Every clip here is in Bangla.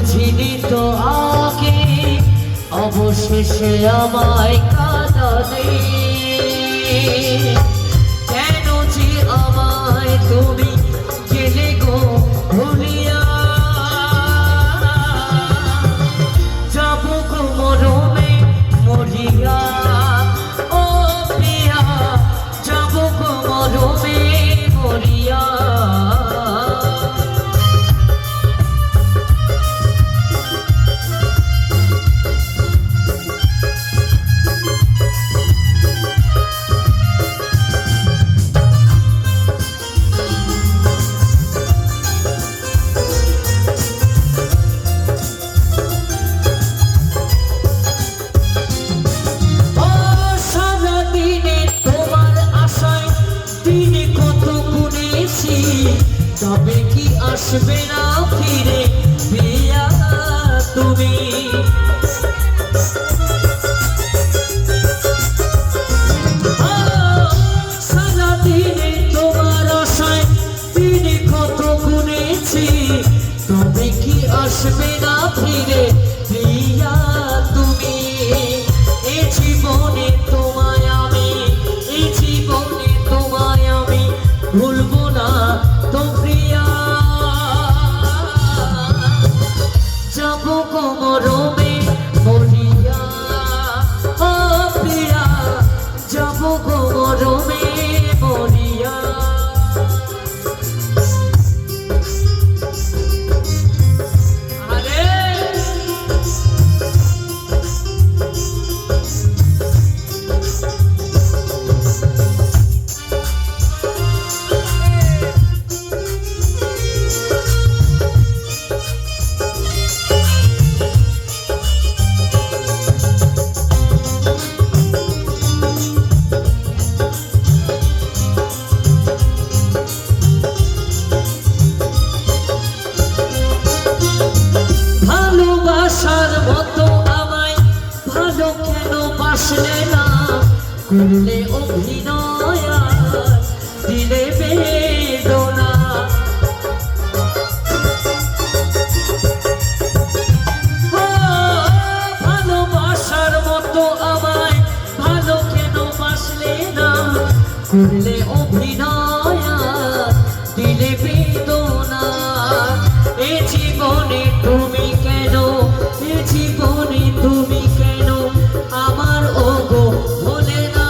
বুঝিনি তো আগে অবশেষে আমায় কাঁদালে কেন যে আমায় তুমি গেলে গো ভুলিয়া যাব গো মরমে মরিয়া ও প্রিয়া যাব গো মরমে মরিয়া তবে কি আসবে না ফিরে প্রিয়া তুমি সারাদিনে তোমার আশায় দিনে কত গুনেছি তবে কি আসবে না ফিরে প্রিয়া তুমি এ জীবনে তোমায় আমি এই জীবনে তোমায় আমি ভুলবো না তো প্রিয়া যাব গো মরমে মরিয়া ও প্রিয়া যাব গো মরমে মরিয়া বাসলে না করলে অভিনয় দিলে বেদনা ভালোবাসার মতো আমায় ভালো কেন বাসলে না করলে অভিনয় দিলে বেদনা এ জীবনে তুমি কেন এ জীবনে তুমি কেন আমার ওগো ভোলে না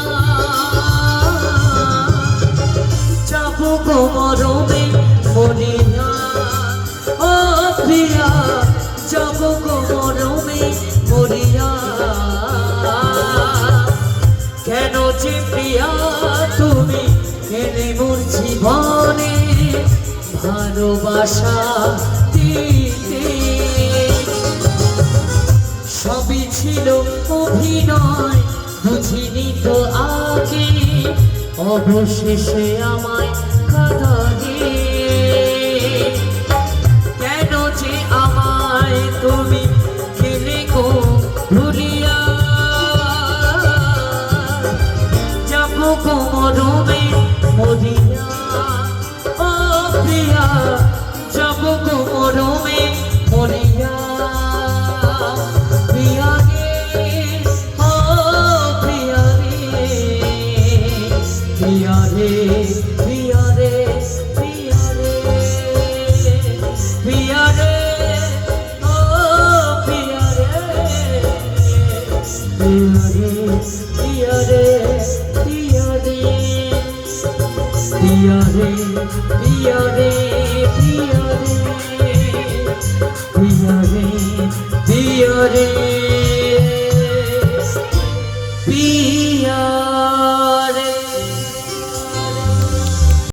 যাব গো মরমে মরিয়া ও প্রিয়া যাব গো মরমে মরিয়া কেন যে প্রিয়া তুমি এলে মোর জীবনে ভালোবাসা দিতে সবই ছিল অভিনয় বুঝিনি তো আগে অবশেষে আমায় কাঁদালে কেন যে আমায় তুমি গেলে গো ভুলিয়া যাব গো মরমে মরিয়া ও প্রিয়া যাব গো মরমে মরিয়া Be